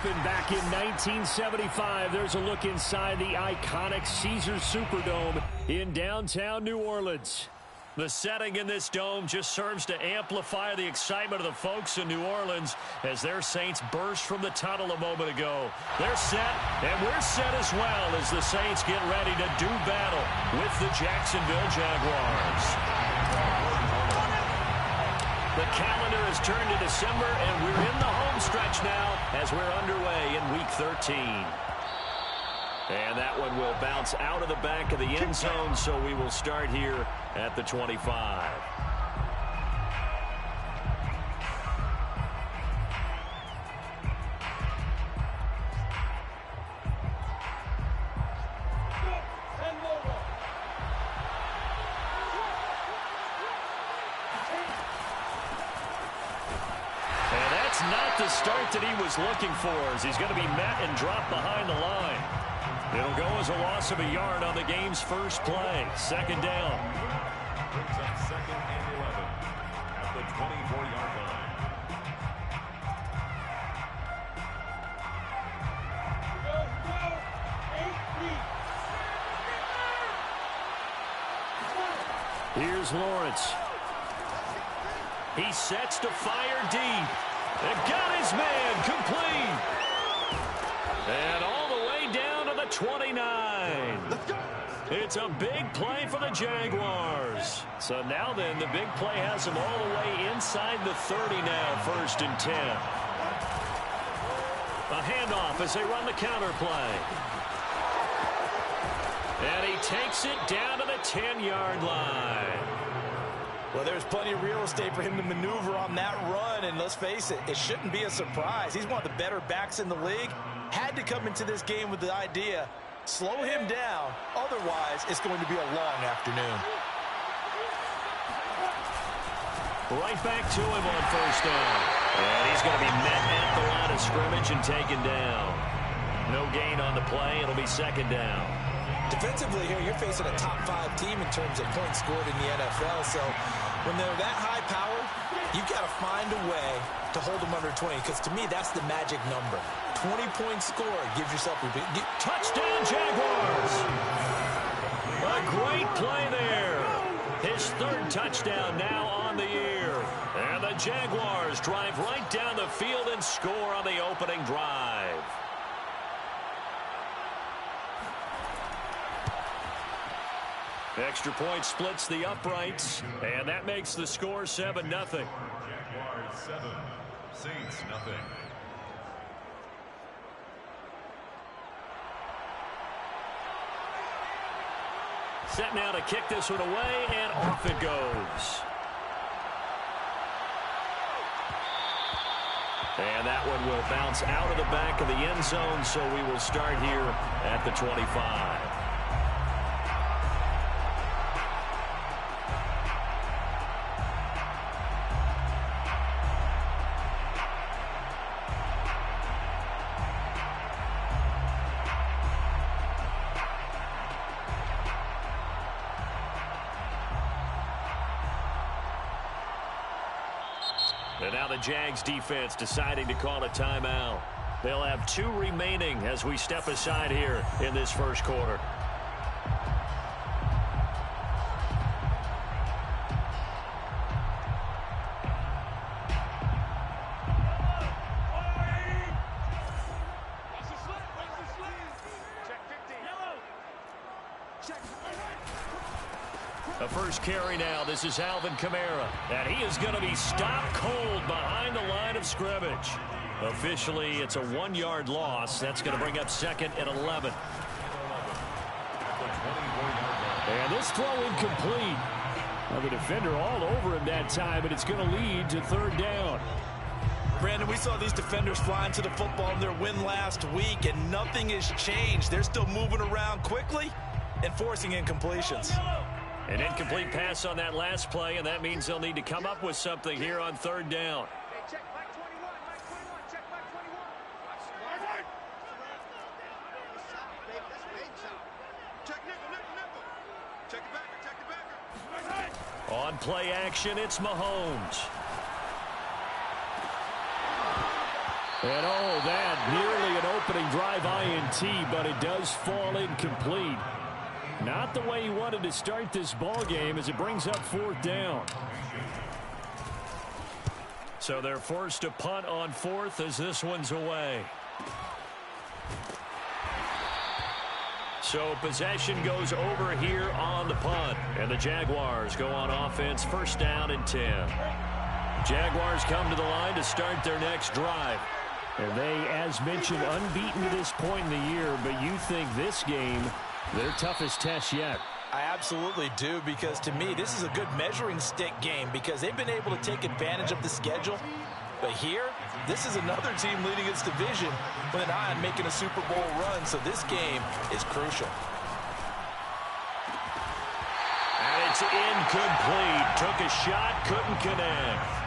opened back in 1975. There's a look inside the iconic Caesars Superdome in downtown New Orleans. The setting in this dome just serves to amplify the excitement of the folks in New Orleans as their Saints burst from the tunnel a moment ago. They're set, and we're set as well as the Saints get ready to do battle with the Jacksonville Jaguars. The calendar has turned to December, and we're in the home stretch now as we're underway in Week 13. And that one will bounce out of the back of the end zone, so we will start here at the 25. And that's not the start that he was looking for, as he's going to be met and dropped behind the line. It'll go as a loss of a yard on the game's first play. Second down. Brings up 2nd and 11 at the 24-yard line. Here's Lawrence. He sets to fire deep. And got his man complete. And all the way down to the 29. It's a big play for the Jaguars. So now then, the big play has them all the way inside the 30 now, 1st and 10. A handoff as they run the counter play. And he takes it down to the 10-yard line. Well, there's plenty of real estate for him to maneuver on that run, and let's face it, it shouldn't be a surprise. He's one of the better backs in the league. Had to come into this game with the idea, slow him down, otherwise it's going to be a long afternoon. Right back to him on 1st down. And he's going to be met at the line of scrimmage and taken down. No gain on the play. It'll be 2nd down. Defensively here, you're facing a top 5 team in terms of points scored in the NFL, so when they're that high power, you've got to find a way to hold them under 20, because to me, that's the magic number. 20-point score gives yourself a big... Touchdown, Jaguars! A great play there. His 3rd touchdown now on the year. And the Jaguars drive right down the field and score on the opening drive. Extra point splits the uprights, and that makes the score 7-0. Jaguars 7, Saints nothing. Set now to kick this one away, and off it goes. And that one will bounce out of the back of the end zone, so we will start here at the 25. And now the Jags defense deciding to call a timeout. They'll have 2 remaining as we step aside here in this first quarter. A first carry now. This is Alvin Kamara. And he is going to be stopped cold behind the line of scrimmage. Officially, it's a 1-yard loss. That's going to bring up 2nd and 11. And this throw incomplete. Well, the defender all over him that time, and it's going to lead to 3rd down. Brandon, we saw these defenders flying to the football in their win last week, and nothing has changed. They're still moving around quickly and forcing incompletions. An incomplete pass on that last play, and that means they'll need to come up with something here on 3rd down. Check back 21, back 21, check back 21. Check nickel. Check the backer. On play action, it's Mahomes. And oh, that nearly opening drive INT, but it does fall incomplete. Not the way he wanted to start this ball game as it brings up 4th down. So they're forced to punt on 4th as this one's away. So possession goes over here on the punt. And the Jaguars go on offense, 1st down and 10. Jaguars come to the line to start their next drive. And they, as mentioned, unbeaten to this point in the year, but you think this game, their toughest test yet? I absolutely do, because to me, this is a good measuring stick game because they've been able to take advantage of the schedule. But here, this is another team leading its division with an eye on making a Super Bowl run, so this game is crucial. And it's incomplete. Took a shot, couldn't connect.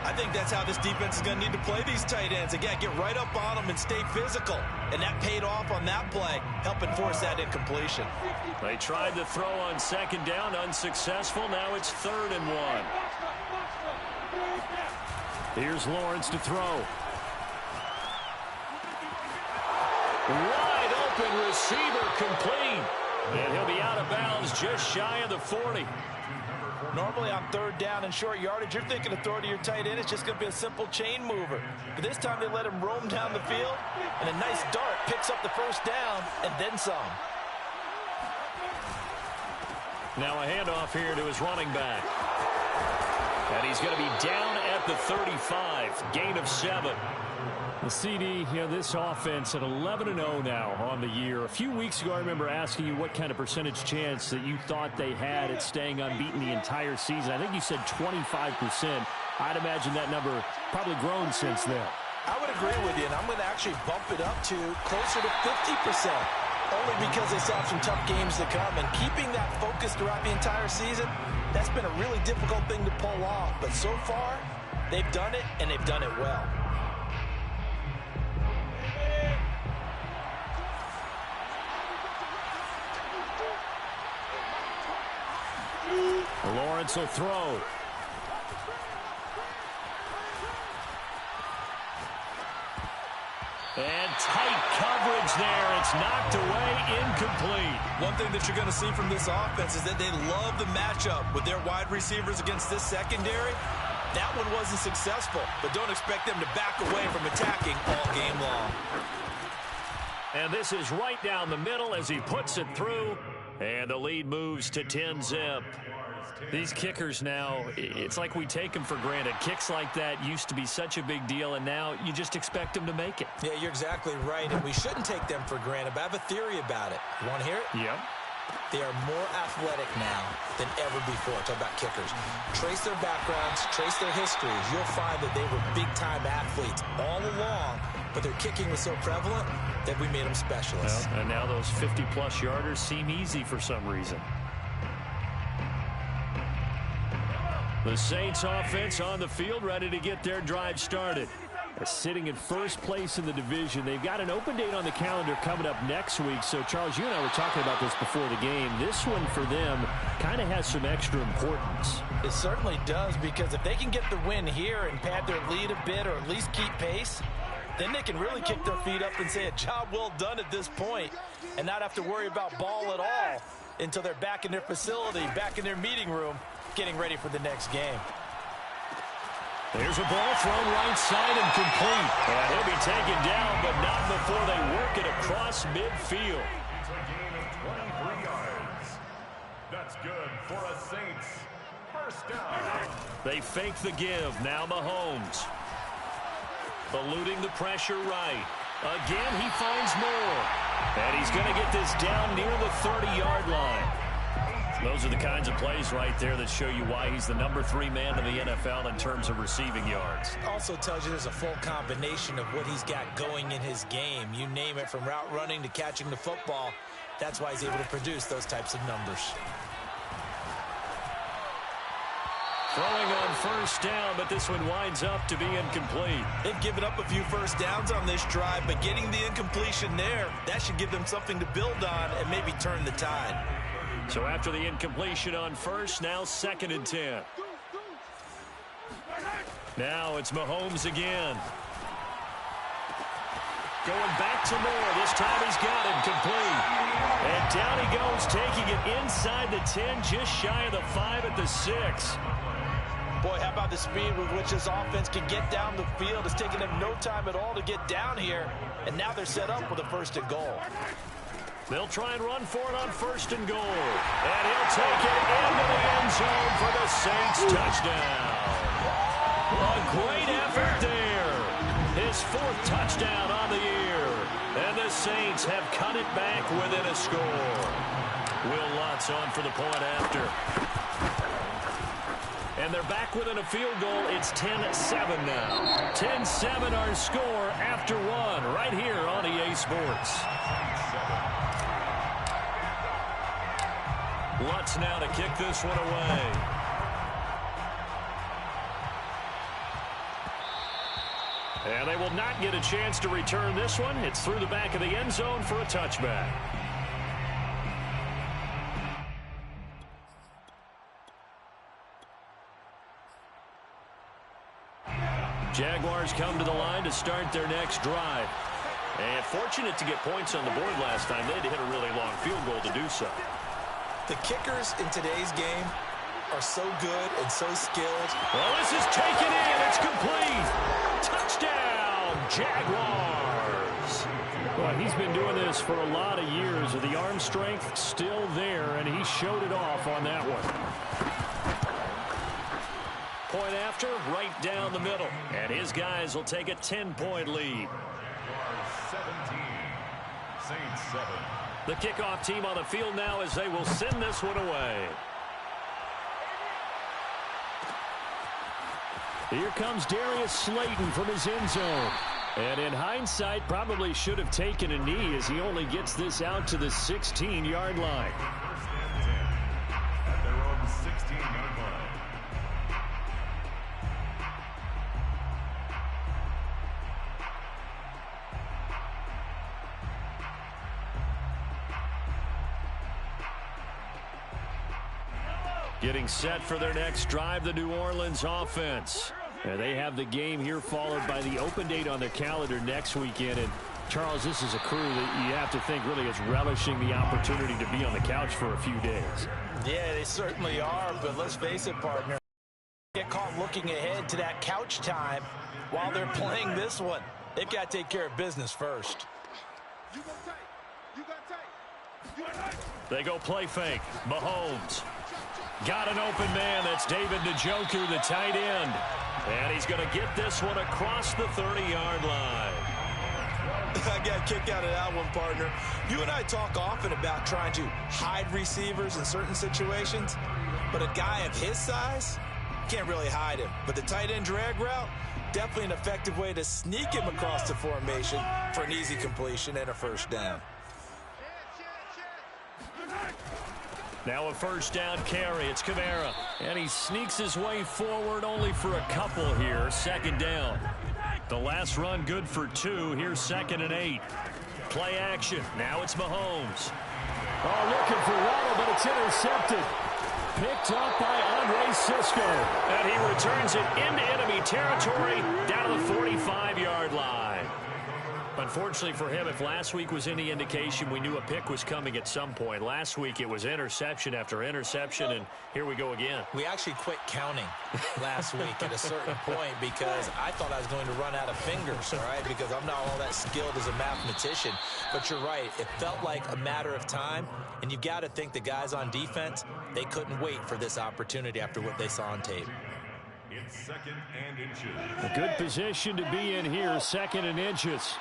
I think that's how this defense is going to need to play these tight ends. Again, get right up on them and stay physical. And that paid off on that play, helping force that incompletion. They tried to throw on 2nd down, unsuccessful. Now it's 3rd and 1. Here's Lawrence to throw. Wide open receiver, complete. And he'll be out of bounds just shy of the 40. Normally on 3rd down and short yardage, you're thinking of throw to your tight end. It's just going to be a simple chain mover. But this time they let him roam down the field, and a nice dart picks up the 1st down and then some. Now a handoff here to his running back. And he's going to be down at the 35. Gain of 7. The CD, this offense at 11-0 now on the year. A few weeks ago, I remember asking you what kind of percentage chance that you thought they had at staying unbeaten the entire season. I think you said 25%. I'd imagine that number probably grown since then. I would agree with you, and I'm going to actually bump it up to closer to 50%. Only because they still have some tough games to come. And keeping that focus throughout the entire season, that's been a really difficult thing to pull off. But so far, they've done it, and they've done it well. Lawrence will throw. And tight coverage there. It's knocked away, incomplete. One thing that you're going to see from this offense is that they love the matchup with their wide receivers against this secondary. That one wasn't successful, but don't expect them to back away from attacking all game long. And this is right down the middle as he puts it through. And the lead moves to 10-zip. These kickers now, it's like we take them for granted. Kicks like that used to be such a big deal, and now you just expect them to make it. Yeah, you're exactly right, and we shouldn't take them for granted, but I have a theory about it. You want to hear it? Yep. They are more athletic now than ever before. Talk about kickers. Trace their backgrounds, trace their histories. You'll find that they were big-time athletes all along, but their kicking was so prevalent that we made them specialists. Well, and now those 50-plus yarders seem easy for some reason. The Saints offense on the field, ready to get their drive started. Sitting in 1st place in the division. They've got an open date on the calendar coming up next week. So, Charles, you and I were talking about this before the game. This one for them kind of has some extra importance. It certainly does, because if they can get the win here and pad their lead a bit or at least keep pace, then they can really kick their feet up and say a job well done at this point and not have to worry about ball at all until they're back in their facility, back in their meeting room, getting ready for the next game. There's a ball thrown right side and complete. And he'll be taken down, but not before they work it across midfield. It's a gain of 23 yards. That's good for a Saints 1st down. They fake the give. Now Mahomes. Eluding the pressure right. Again, he finds more. And he's going to get this down near the 30-yard line. Those are the kinds of plays right there that show you why he's the number 3 man in the NFL in terms of receiving yards. Also tells you there's a full combination of what he's got going in his game. You name it, from route running to catching the football. That's why he's able to produce those types of numbers. Throwing on 1st down, but this one winds up to be incomplete. They've given up a few 1st downs on this drive, but getting the incompletion there, that should give them something to build on and maybe turn the tide. So after the incompletion on 1st, now 2nd and 10. Now it's Mahomes again. Going back to Moore. This time he's got it complete. And down he goes, taking it inside the 10, just shy of the 5 at the 6. Boy, how about the speed with which this offense can get down the field? It's taking them no time at all to get down here. And now they're set up with a 1st and goal. They'll try and run for it on 1st and goal. And he'll take it into the end zone for the Saints touchdown. A great effort there. His 4th touchdown on the year. And the Saints have cut it back within a score. Will Lutz on for the point after. And they're back within a field goal. It's 10-7 now. 10-7 our score after 1 right here on EA Sports. Lutz now to kick this one away. And they will not get a chance to return this one. It's through the back of the end zone for a touchback. Jaguars come to the line to start their next drive. And fortunate to get points on the board last time. They had to hit a really long field goal to do so. The kickers in today's game are so good and so skilled. Well, this is taken in. It's complete. Touchdown, Jaguars. Well, he's been doing this for a lot of years. The arm strength still there, and he showed it off on that one. Point after, right down the middle. And his guys will take a 10-point lead. 17, Saints 7. The kickoff team on the field now as they will send this one away. Here comes Darius Slayton from his end zone. And in hindsight, probably should have taken a knee as he only gets this out to the 16-yard line. First and 10 at their own 16-yard line. Getting set for their next drive, the New Orleans offense. And they have the game here followed by the open date on their calendar next weekend. And Charles, this is a crew that you have to think really is relishing the opportunity to be on the couch for a few days. Yeah, they certainly are, but let's face it, partner. Get caught looking ahead to that couch time while they're playing this one. They've got to take care of business first. You go tight. You got tight. You got tight. They go play fake. Mahomes. Got an open man. That's David Njoku, the tight end. And he's going to get this one across the 30-yard line. I got a kick out of that one, partner. You and I talk often about trying to hide receivers in certain situations, but a guy of his size can't really hide him. But the tight end drag route, definitely an effective way to sneak him across the formation for an easy completion and a 1st down. Now a 1st down carry. It's Kamara. And he sneaks his way forward only for a couple here. 2nd down. The last run good for 2. Here's 2nd and 8. Play action. Now it's Mahomes. Oh, looking for Waddle, but it's intercepted. Picked up by Andre Cisco. And he returns it into enemy territory down to the 45-yard line. Unfortunately for him, if last week was any indication, we knew a pick was coming at some point. Last week it was interception after interception, and here we go again. We actually quit counting last week at a certain point because I thought I was going to run out of fingers, all right, because I'm not all that skilled as a mathematician. But you're right. It felt like a matter of time, and you've got to think the guys on defense, they couldn't wait for this opportunity after what they saw on tape. It's 2nd and inches. A good position to be in here, 2nd and inches.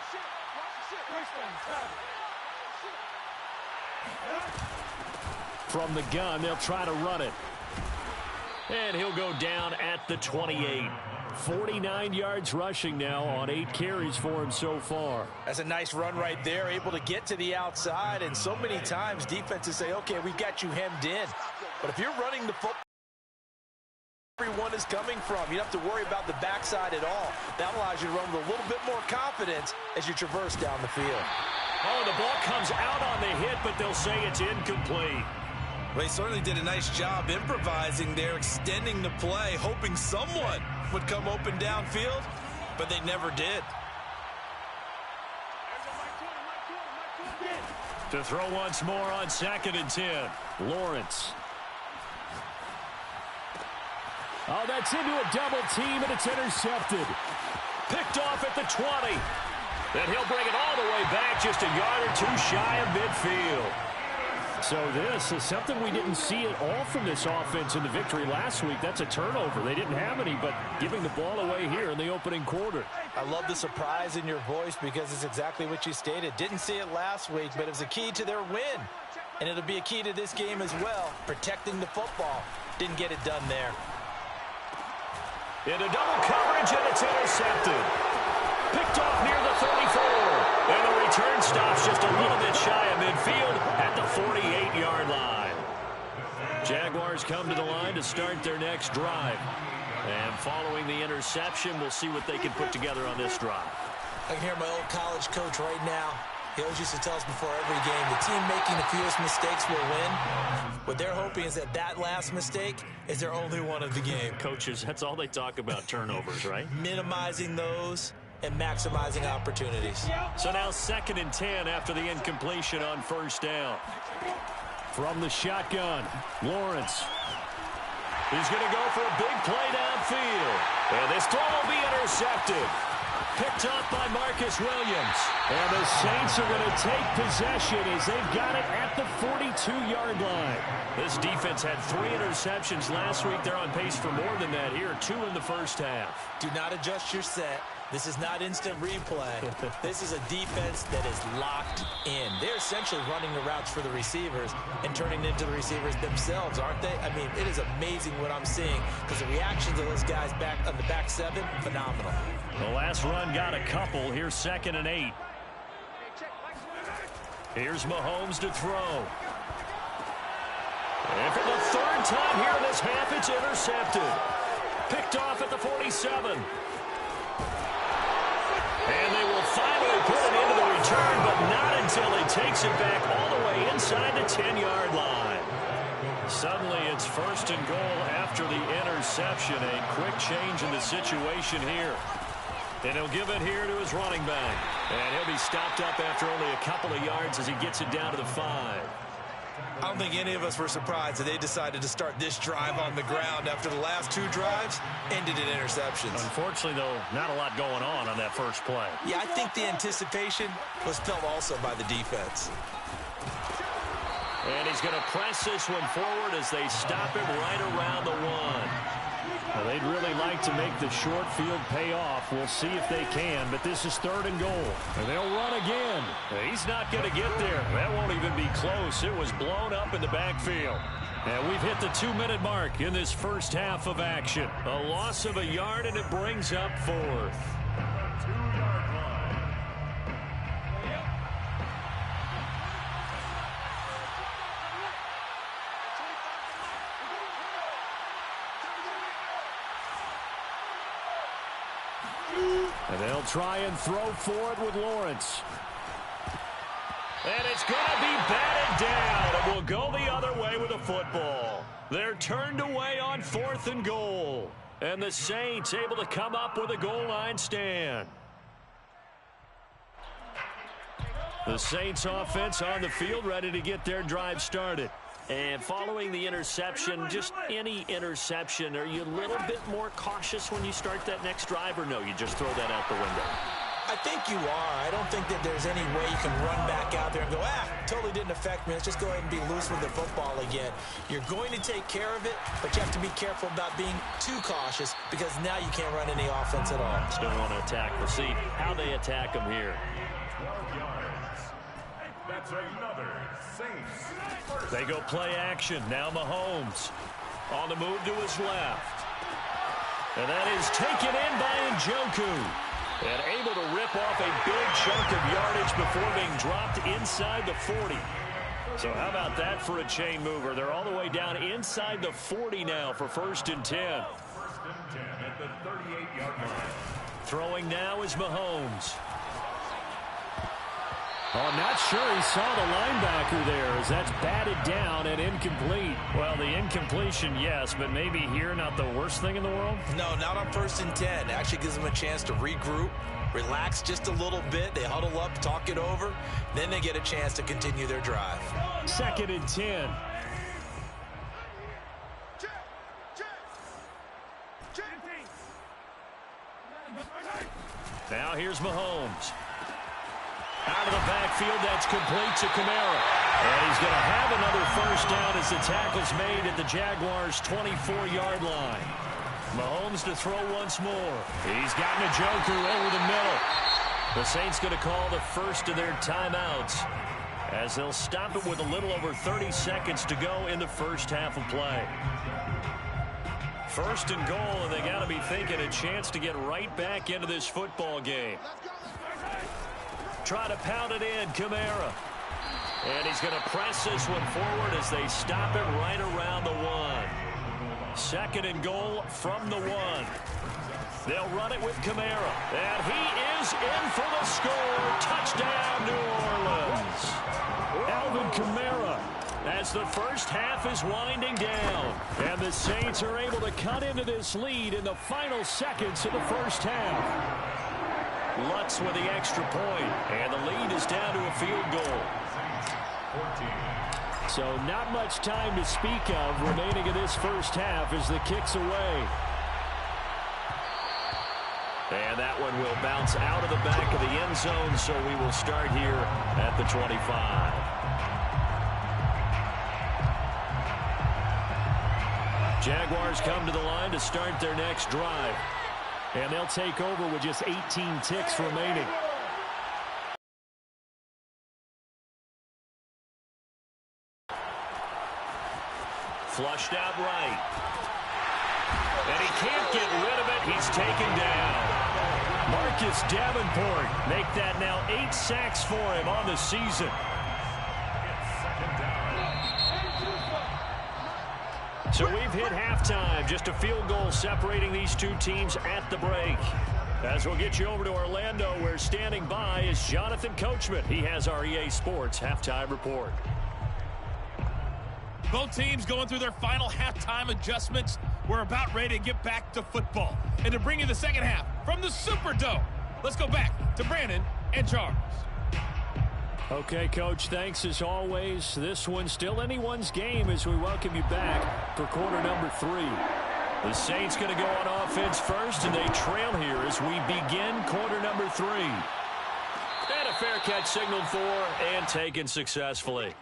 From the gun, they'll try to run it. And he'll go down at the 28. 49 yards rushing now on 8 carries for him so far. That's a nice run right there, able to get to the outside. And so many times defenses say, okay, we've got you hemmed in. But if you're running the football, everyone is coming from, you don't have to worry about the backside at all. That allows you to run with a little bit more confidence as you traverse down the field. Oh, the ball comes out on the hit, but they'll say it's incomplete. Well, he certainly did a nice job improvising there, extending the play, hoping someone would come open downfield, but they never did. To throw once more on 2nd and 10. Lawrence. Oh, that's into a double team, and it's intercepted. Picked off at the 20. Then he'll bring it all the way back, just a yard or two shy of midfield. So this is something we didn't see at all from this offense in the victory last week. That's a turnover. They didn't have any, but giving the ball away here in the opening quarter. I love the surprise in your voice because it's exactly what you stated. Didn't see it last week, but it was a key to their win. And it'll be a key to this game as well, protecting the football. Didn't get it done there. Into double coverage, and it's intercepted. Picked off near the 34. And the return stops just a little bit shy of midfield at the 48-yard line. Jaguars come to the line to start their next drive. And following the interception, we'll see what they can put together on this drive. I can hear my old college coach right now. He always used to tell us before every game, the team making the fewest mistakes will win. What they're hoping is that that last mistake is their only one of the game. Coaches, that's all they talk about, turnovers, right? Minimizing those and maximizing opportunities. So now 2nd and 10 after the incompletion on 1st down. From the shotgun, Lawrence. He's going to go for a big play downfield. And this throw will be intercepted. Picked up by Marcus Williams. And the Saints are going to take possession as they've got it at the 42-yard line. This defense had 3 interceptions last week. They're on pace for more than that here. 2 in the first half. Do not adjust your set. This is not instant replay. This is a defense that is locked in. They're essentially running the routes for the receivers and turning into the receivers themselves, aren't they? I mean, it is amazing what I'm seeing because the reactions of those guys back on the back 7, phenomenal. The last run got a couple. Here's 2nd and 8. Here's Mahomes to throw. And for the 3rd time here in this half, it's intercepted. Picked off at the 47. And they will finally put it into the return, but not until he takes it back all the way inside the 10-yard line. Suddenly it's 1st and goal after the interception. A quick change in the situation here. And he'll give it here to his running back. And he'll be stopped up after only a couple of yards as he gets it down to the 5. I don't think any of us were surprised that they decided to start this drive on the ground after the last 2 drives ended in interceptions. Unfortunately, though, not a lot going on that first play. Yeah, I think the anticipation was felt also by the defense. And he's going to press this one forward as they stop him right around the 1. Well, they'd really like to make the short field pay off. We'll see if they can, but this is 3rd and goal. And they'll run again. He's not going to get there. That won't even be close. It was blown up in the backfield. And we've hit the 2-minute mark in this first half of action. A loss of a yard, and it brings up 4th. And they'll try and throw for it with Lawrence. And it's going to be batted down. It will go the other way with the football. They're turned away on 4th and goal. And the Saints able to come up with a goal line stand. The Saints offense on the field ready to get their drive started. And following the interception, just any interception, are you a little bit more cautious when you start that next drive, or no, you just throw that out the window? I think you are. I don't think that there's any way you can run back out there and go, totally didn't affect me. Let's just go ahead and be loose with the football again. You're going to take care of it, but you have to be careful about being too cautious because now you can't run any offense at all. Still want to attack. We'll see how they attack them here. 12 yards. That's another Saints. They go play action. Now Mahomes on the move to his left. And that is taken in by Njoku. And able to rip off a big chunk of yardage before being dropped inside the 40. So how about that for a chain mover? They're all the way down inside the 40 now for 1st and 10. 1st and 10 at the 38-yard line. Throwing now is Mahomes. Oh, I'm not sure he saw the linebacker there as that's batted down and incomplete. Well, the incompletion, yes, but maybe here not the worst thing in the world? No, not on 1st and 10. It actually gives them a chance to regroup, relax just a little bit. They huddle up, talk it over. Then they get a chance to continue their drive. 2nd and 10. Now here's Mahomes. Out of the backfield, that's complete to Kamara. And he's going to have another first down as the tackle's made at the Jaguars' 24-yard line. Mahomes to throw once more. He's got Njoku over the middle. The Saints going to call the first of their timeouts as they'll stop it with a little over 30 seconds to go in the first half of play. 1st and goal, and they got to be thinking a chance to get right back into this football game. Try to pound it in, Kamara. And he's going to press this one forward as they stop it right around the 1. 2nd and goal from the 1. They'll run it with Kamara. And he is in for the score. Touchdown, New Orleans. Alvin Kamara, as the first half is winding down. And the Saints are able to cut into this lead in the final seconds of the first half. Lutz with the extra point, and the lead is down to a field goal. So not much time to speak of remaining in this first half as the kick's away. And that one will bounce out of the back of the end zone, so we will start here at the 25. Jaguars come to the line to start their next drive. And they'll take over with just 18 ticks remaining. Flushed out right. And he can't get rid of it. He's taken down. Marcus Davenport make that now 8 sacks for him on the season. So we've hit halftime. Just a field goal separating these two teams at the break. As we'll get you over to Orlando, where standing by is Jonathan Coachman. He has our EA Sports halftime report. Both teams going through their final halftime adjustments. We're about ready to get back to football. And to bring you the second half from the Superdome, let's go back to Brandon and Charles. Okay, Coach, thanks as always. This one's still anyone's game as we welcome you back for quarter number 3. The Saints going to go on offense first, and they trail here as we begin quarter number 3. And a fair catch signaled for and taken successfully.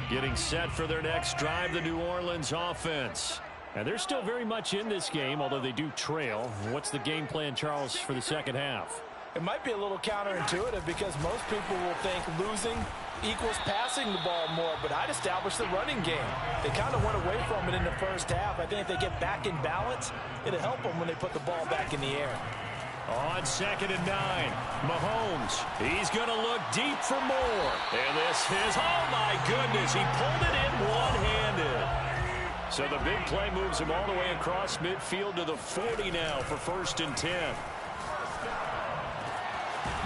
Getting set for their next drive, the New Orleans offense. And they're still very much in this game, although they do trail. What's the game plan, Charles, for the second half? It might be a little counterintuitive because most people will think losing equals passing the ball more, but I'd establish the running game. They kind of went away from it in the first half. I think if they get back in balance, it'll help them when they put the ball back in the air. On 2nd and 9, Mahomes, he's going to look deep for more. And this is, oh my goodness, he pulled it in one-handed. So the big play moves him all the way across midfield to the 40 now for 1st and 10.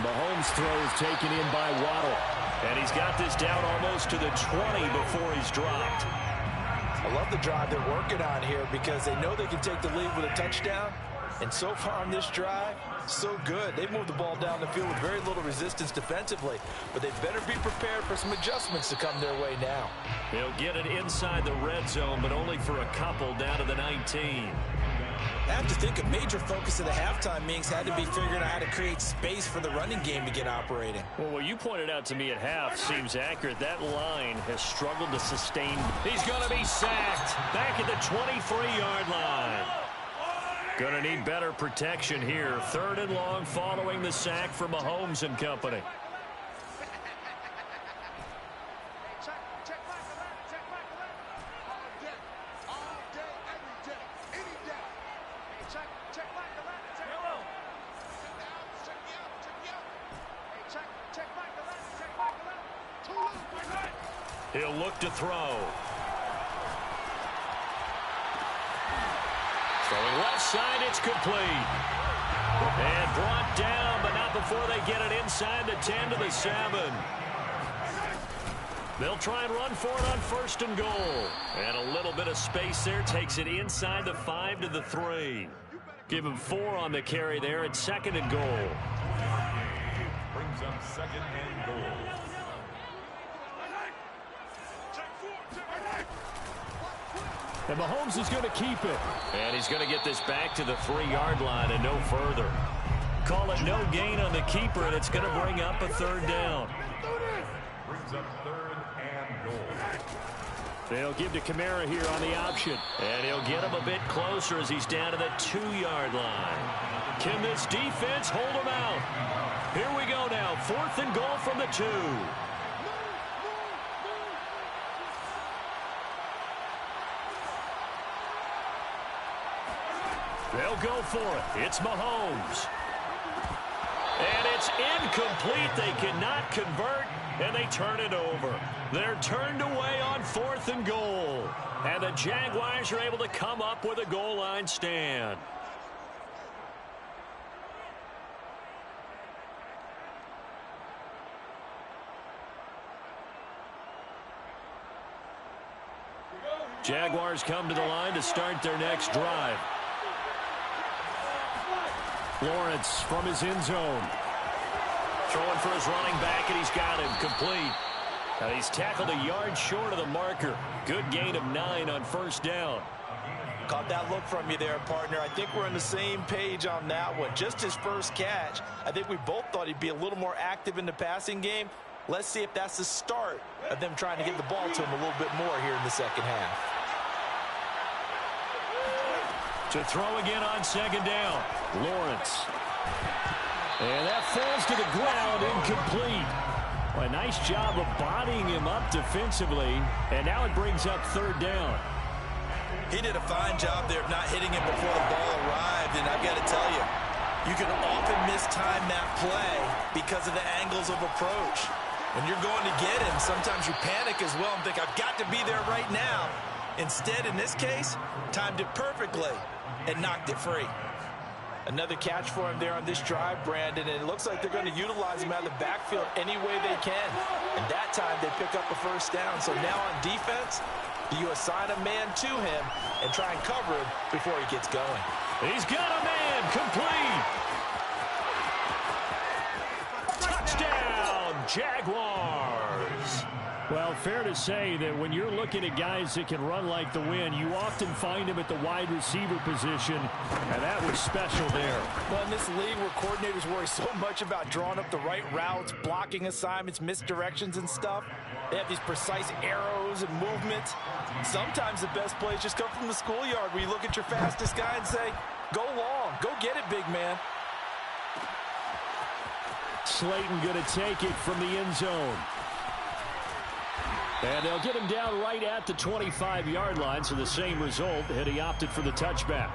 Mahomes throws taken in by Waddle. And he's got this down almost to the 20 before he's dropped. I love the drive they're working on here because they know they can take the lead with a touchdown. And so far on this drive, so good. They've moved the ball down the field with very little resistance defensively. But they better be prepared for some adjustments to come their way now. They'll get it inside the red zone, but only for a couple down to the 19. I have to think a major focus of the halftime meetings had to be figuring out how to create space for the running game to get operating. Well, what you pointed out to me at half seems accurate. That line has struggled to sustain. He's going to be sacked back at the 23-yard line. Going to need better protection here. 3rd and long following the sack for Mahomes and company. He'll look to throw. Throwing left side, it's complete. And brought down, but not before they get it inside the 10 to the 7. They'll try and run for it on 1st and goal. And a little bit of space there takes it inside the 5 to the 3. Give him 4 on the carry there at 2nd and goal. Brings up 2nd and goal. And Mahomes is going to keep it. And he's going to get this back to the 3-yard line and no further. Call it no gain on the keeper, and it's going to bring up a 3rd down. Brings up 3rd and goal. They'll give to Kamara here on the option. And he'll get him a bit closer as he's down to the 2-yard line. Can this defense hold him out? Here we go now. 4th and goal from the 2. They'll go for it. It's Mahomes. And it's incomplete. They cannot convert, and they turn it over. They're turned away on 4th and goal. And the Jaguars are able to come up with a goal line stand. Jaguars come to the line to start their next drive. Lawrence from his end zone. Throwing for his running back, and he's got him complete. Now he's tackled a yard short of the marker. Good gain of 9 on 1st down. Caught that look from you there, partner. I think we're on the same page on that one. Just his first catch. I think we both thought he'd be a little more active in the passing game. Let's see if that's the start of them trying to get the ball to him a little bit more here in the 2nd half. To throw again on 2nd down. Lawrence. And that falls to the ground, incomplete. Well, a nice job of bodying him up defensively. And now it brings up 3rd down. He did a fine job there of not hitting him before the ball arrived. And I've got to tell you, you can often mistime that play because of the angles of approach. When you're going to get him, sometimes you panic as well and think, I've got to be there right now. Instead, in this case, timed it perfectly and knocked it free. Another catch for him there on this drive, Brandon, and it looks like they're going to utilize him out of the backfield any way they can. And that time, they pick up a 1st down. So now on defense, do you assign a man to him and try and cover him before he gets going? He's got a man, complete. Touchdown, Jaguars. Well, fair to say that when you're looking at guys that can run like the wind, you often find them at the wide receiver position, and that was special there. Well, in this league where coordinators worry so much about drawing up the right routes, blocking assignments, misdirections and stuff, they have these precise arrows and movements. Sometimes the best plays just come from the schoolyard where you look at your fastest guy and say, go long, go get it, big man. Slayton going to take it from the end zone. And they'll get him down right at the 25-yard line, so the same result, had he opted for the touchback.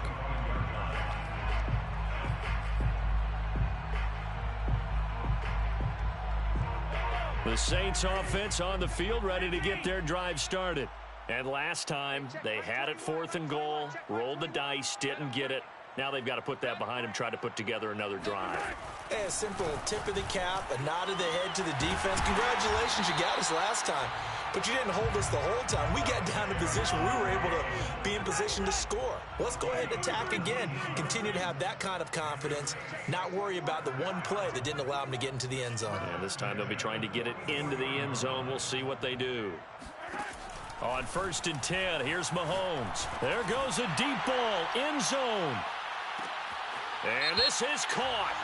The Saints offense on the field, ready to get their drive started. And last time, they had it 4th and goal, rolled the dice, didn't get it. Now they've got to put that behind them, try to put together another drive. A simple tip of the cap, a nod of the head to the defense. Congratulations, you got us last time. But you didn't hold us the whole time. We got down to position where we were able to be in position to score. Let's go ahead and attack again. Continue to have that kind of confidence, not worry about the one play that didn't allow them to get into the end zone. And this time they'll be trying to get it into the end zone. We'll see what they do. On 1st and 10, here's Mahomes. There goes a deep ball, end zone. And this is caught.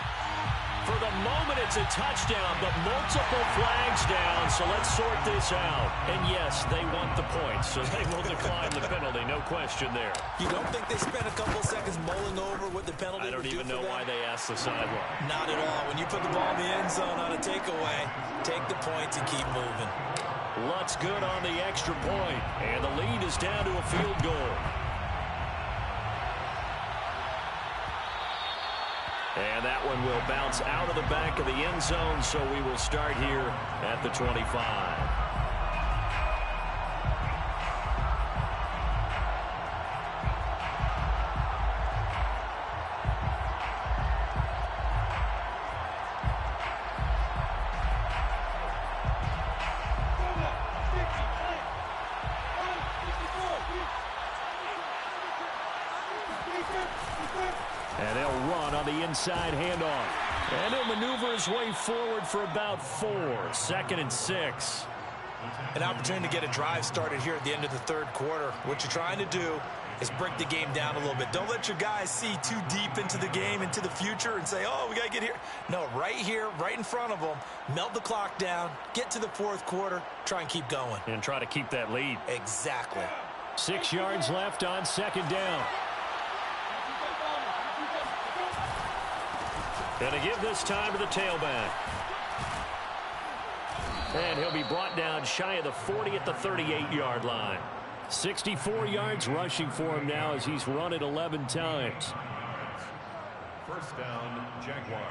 For the moment, it's a touchdown, but multiple flags down, so let's sort this out. And yes, they want the points, so they will decline the penalty, no question there. You don't think they spent a couple seconds mulling over what the penalty I don't would do even for know them? why they asked the sideline. Not at all. When you put the ball in the end zone on a takeaway, take the points and keep moving. Lutz good on the extra point, and the lead is down to a field goal. And that one will bounce out of the back of the end zone, so we will start here at the 25. inside handoff. And he'll maneuver his way forward for about 4. 2nd and 6. An opportunity to get a drive started here at the end of the third quarter. What you're trying to do is break the game down a little bit. Don't let your guys see too deep into the game, into the future, and say, oh, we got to get here. No, right here, right in front of them, melt the clock down, get to the fourth quarter, try and keep going. And try to keep that lead. Exactly. 6 yards left on 2nd down. And to give this time to the tailback. And he'll be brought down shy of the 40 at the 38-yard line. 64 yards rushing for him now as he's run it 11 times. First down, Jaguars.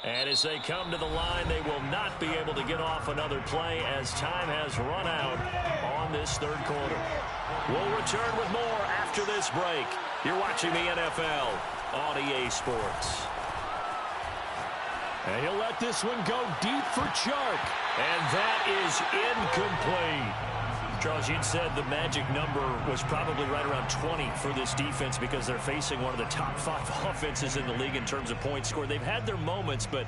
And as they come to the line, they will not be able to get off another play as time has run out on this third quarter. We'll return with more after this break. You're watching the NFL on EA Sports. And he'll let this one go deep for Chark. And that is incomplete. Charles, you'd said the magic number was probably right around 20 for this defense because they're facing one of the top 5 offenses in the league in terms of points scored. They've had their moments, but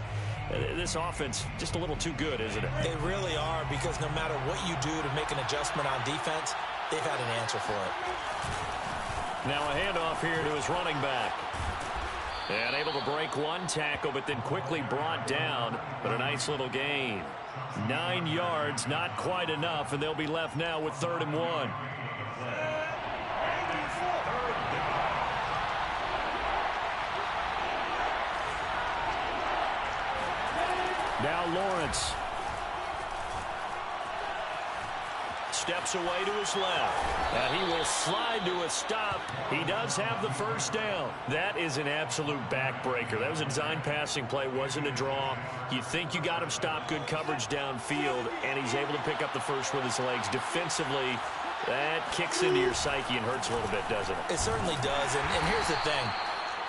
this offense just a little too good, isn't it? They really are, because no matter what you do to make an adjustment on defense, they've had an answer for it. Now a handoff here to his running back. And able to break one tackle, but then quickly brought down. But a nice little gain. 9 yards, not quite enough, and they'll be left now with 3rd and 1. Now Lawrence. Steps away to his left. And he will slide to a stop. He does have the first down. That is an absolute backbreaker. That was a design passing play. Wasn't a draw. You think you got him stopped. Good coverage downfield. And he's able to pick up the first with his legs. Defensively, that kicks into your psyche and hurts a little bit, doesn't it? It certainly does. And here's the thing.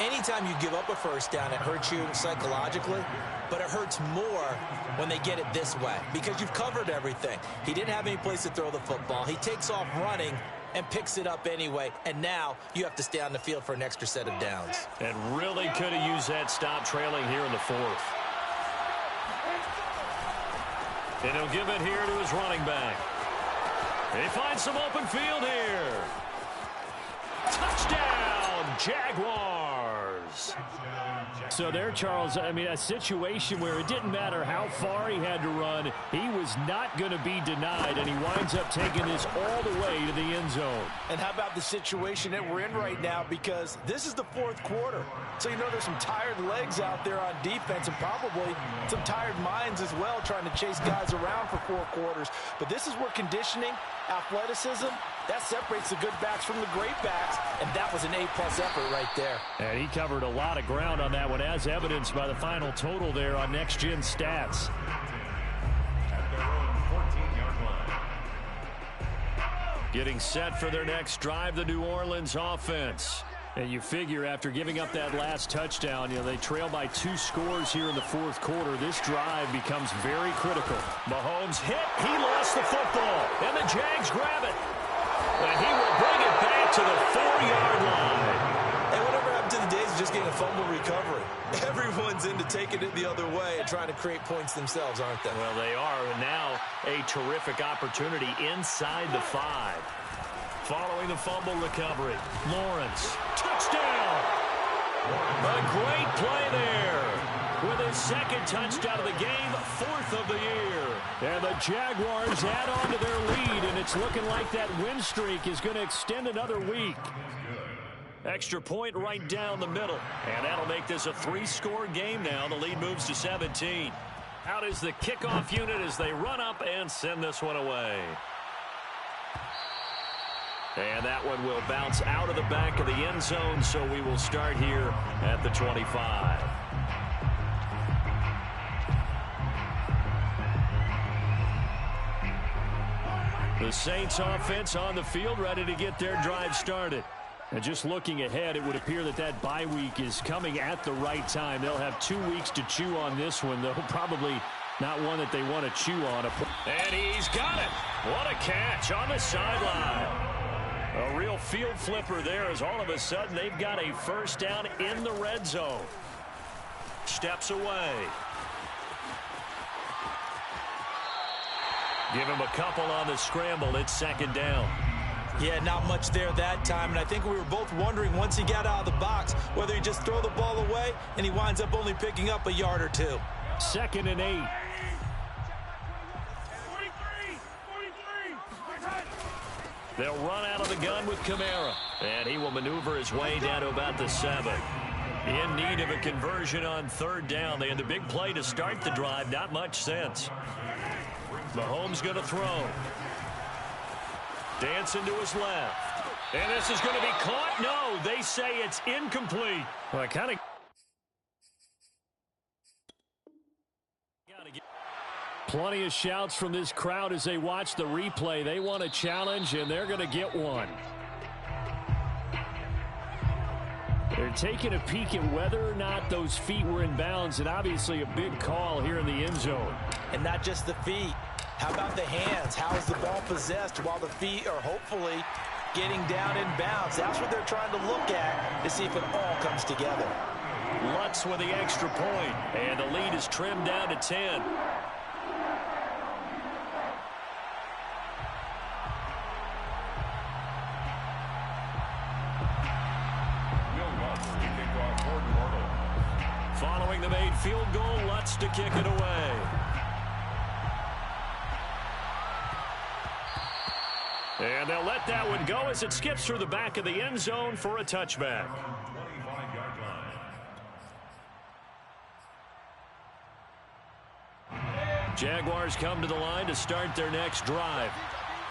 Anytime you give up a first down, it hurts you psychologically, but it hurts more when they get it this way because you've covered everything. He didn't have any place to throw the football. He takes off running and picks it up anyway, and now you have to stay on the field for an extra set of downs. And really could have used that stop trailing here in the 4th. And he'll give it here to his running back. He finds some open field here. Touchdown, Jaguars. So there, Charles, I mean, a situation where it didn't matter how far he had to run. He was not going to be denied, and he winds up taking this all the way to the end zone. And how about the situation that we're in right now? Because this is the 4th quarter. So you know there's some tired legs out there on defense and probably some tired minds as well trying to chase guys around for 4 quarters. But this is where conditioning, athleticism, that separates the good backs from the great backs, and that was an A-plus effort right there. And he covered a lot of ground on that one, as evidenced by the final total there on Next Gen Stats. At their own 14-yard line. Getting set for their next drive, the New Orleans offense. And you figure after giving up that last touchdown, they trail by 2 scores here in the 4th quarter. This drive becomes very critical. Mahomes hit. He lost the football. And the Jags grab it. And he will bring it back to the 4-yard line. And whatever happened to the days of just getting a fumble recovery? Everyone's into taking it the other way and trying to create points themselves, aren't they? Well, they are. And now a terrific opportunity inside the 5. Following the fumble recovery, Lawrence, touchdown! A great play there. With his 2nd touchdown of the game, 4th of the year. And the Jaguars add on to their lead, and it's looking like that win streak is going to extend another week. Extra point right down the middle. And that'll make this a 3-score game now. The lead moves to 17. Out is the kickoff unit as they run up and send this one away. And that one will bounce out of the back of the end zone, so we will start here at the 25. The Saints offense on the field, ready to get their drive started. And just looking ahead, it would appear that that bye week is coming at the right time. They'll have 2 weeks to chew on this one. They'll probably Not one that they want to chew on. And he's got it. What a catch on the sideline. A real field flipper there as all of a sudden they've got a first down in the red zone. Steps away. Give him a couple on the scramble. It's second down. Yeah, not much there that time, and I think we were both wondering once he got out of the box whether he just throw the ball away and he winds up only picking up a yard or two. 2nd and 8. They'll run out of the gun with Kamara, and he will maneuver his way down to about the 7. In need of a conversion on 3rd down. They had the big play to start the drive. Not much sense. Mahomes going to throw. Dancing to his left. And this is going to be caught. No, they say it's incomplete. Well, plenty of shouts from this crowd as they watch the replay. They want a challenge, and they're going to get one. They're taking a peek at whether or not those feet were in bounds, and obviously a big call here in the end zone. And not just the feet. How about the hands? How is the ball possessed while the feet are hopefully getting down in bounds? That's what they're trying to look at to see if it all comes together. Lutz with the extra point, and the lead is trimmed down to 10. Following the made field goal, Lutz to kick it away. And they'll let that one go as it skips through the back of the end zone for a touchback. 25-yard line. Jaguars come to the line to start their next drive.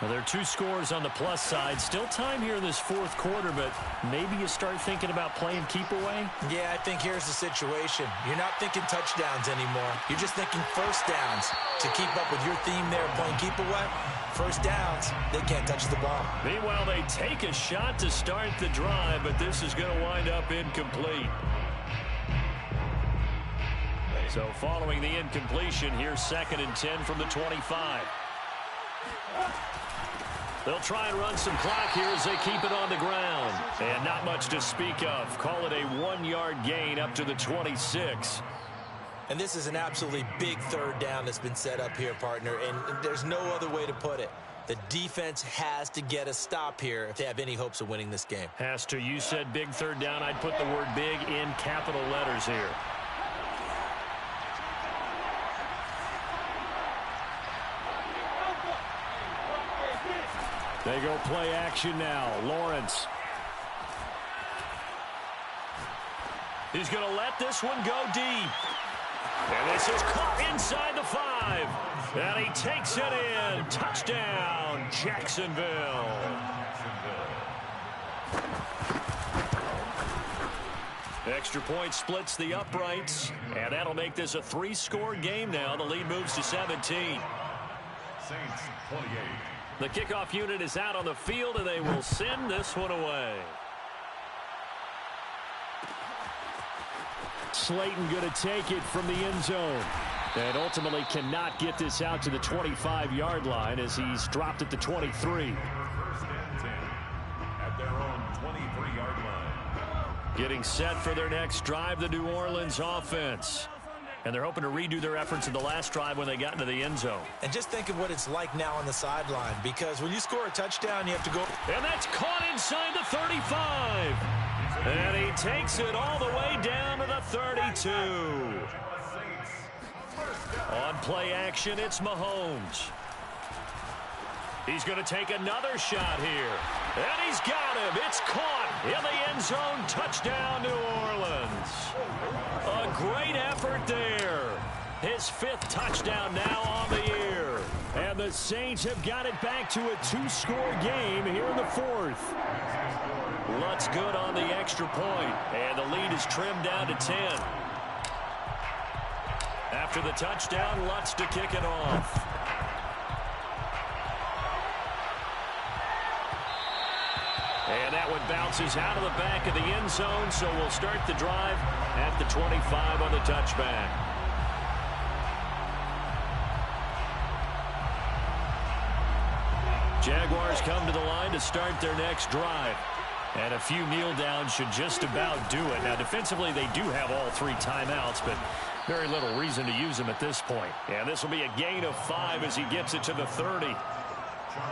Well, there are 2 scores on the plus side. Still time here in this 4th quarter, but maybe you start thinking about playing keep away? Yeah, I think here's the situation. You're not thinking touchdowns anymore. You're just thinking first downs. To keep up with your theme there, playing keep away, first downs, they can't touch the ball. Meanwhile, they take a shot to start the drive, but this is going to wind up incomplete. So following the incompletion, here's 2nd and 10 from the 25. They'll try and run some clock here as they keep it on the ground. And not much to speak of. Call it a 1-yard gain up to the 26. And this is an absolutely big 3rd down that's been set up here, partner. And there's no other way to put it. The defense has to get a stop here if they have any hopes of winning this game. Has to. You said big 3rd down. I'd put the word big in capital letters here. They go play action now. Lawrence. He's going to let this one go deep. And this is caught inside the 5. And he takes it in. Touchdown, Jacksonville. Extra point splits the uprights. And that'll make this a 3-score game now. The lead moves to 17. Saints 28. The kickoff unit is out on the field, and they will send this one away. Slayton going to take it from the end zone. And ultimately cannot get this out to the 25-yard line as he's dropped at the 23. 1st and 10 at their own 23-yard line. Getting set for their next drive, the New Orleans offense. And they're hoping to redo their efforts in the last drive when they got into the end zone. And just think of what it's like now on the sideline, because when you score a touchdown, you have to go. And that's caught inside the 35. And he takes it all the way down to the 32. On play action, it's Mahomes. He's going to take another shot here. And he's got him. It's caught in the end zone. Touchdown, New Orleans. A great effort there. His 5th touchdown now on the year. And the Saints have got it back to a 2-score game here in the 4th. Lutz good on the extra point. And the lead is trimmed down to 10. After the touchdown, Lutz to kick it off. And that one bounces out of the back of the end zone, so we'll start the drive at the 25 on the touchback. Jaguars come to the line to start their next drive. And a few kneel downs should just about do it. Now, defensively, they do have all 3 timeouts, but very little reason to use them at this point. And this will be a gain of 5 as he gets it to the 30.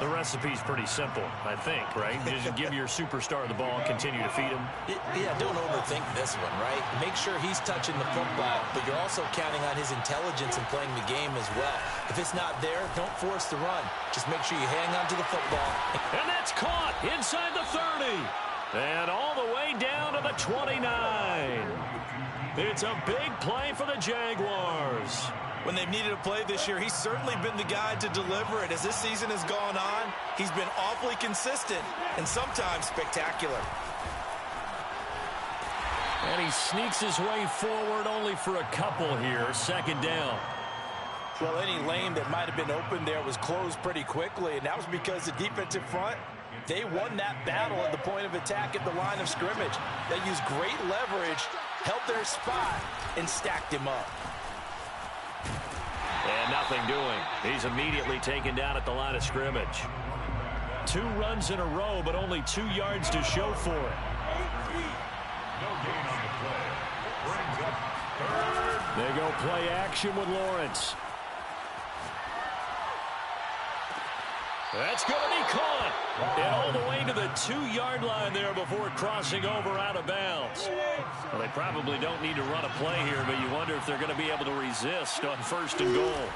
The recipe's pretty simple, I think, right? Just give your superstar the ball and continue to feed him. Yeah, don't overthink this one, right? Make sure he's touching the football, but you're also counting on his intelligence in playing the game as well. If it's not there, don't force the run. Just make sure you hang on to the football. And that's caught inside the 30. And all the way down to the 29. It's a big play for the Jaguars. When they've needed a play this year, he's certainly been the guy to deliver it. As this season has gone on, he's been awfully consistent and sometimes spectacular. And he sneaks his way forward only for a couple here. Second down. Well, any lane that might have been open there was closed pretty quickly, and that was because the defensive front, they won that battle at the point of attack at the line of scrimmage. They used great leverage, held their spot, and stacked him up. And nothing doing. He's immediately taken down at the line of scrimmage. 2 runs in a row, but only 2 yards to show for it. No gain on the play. Brings up 3rd. They go play action with Lawrence. That's going to be caught. And all the way to the 2-yard line there before crossing over out of bounds. Well, they probably don't need to run a play here, but you wonder if they're going to be able to resist on 1st and goal.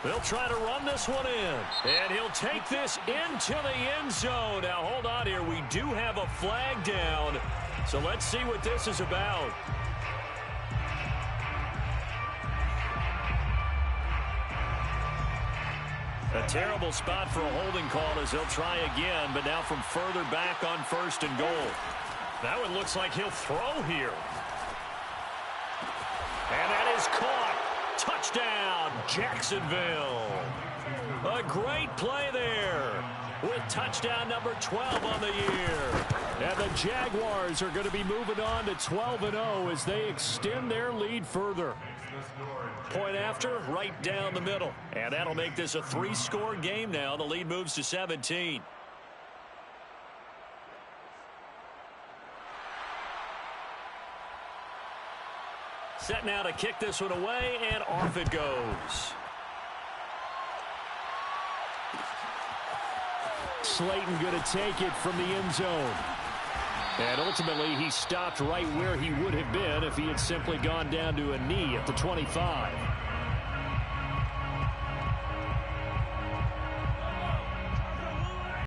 They'll try to run this one in. And he'll take this into the end zone. Now, hold on here. We do have a flag down. So let's see what this is about. A terrible spot for a holding call as he'll try again, but now from further back on 1st and goal. That one looks like he'll throw here. And that is caught. Touchdown, Jacksonville. A great play there with touchdown number 12 on the year. And the Jaguars are going to be moving on to 12-0 as they extend their lead further. Point after, right down the middle. And that'll make this a 3-score game now. The lead moves to 17. Set now to kick this one away, and off it goes. Slayton going to take it from the end zone. And ultimately, he stopped right where he would have been if he had simply gone down to a knee at the 25.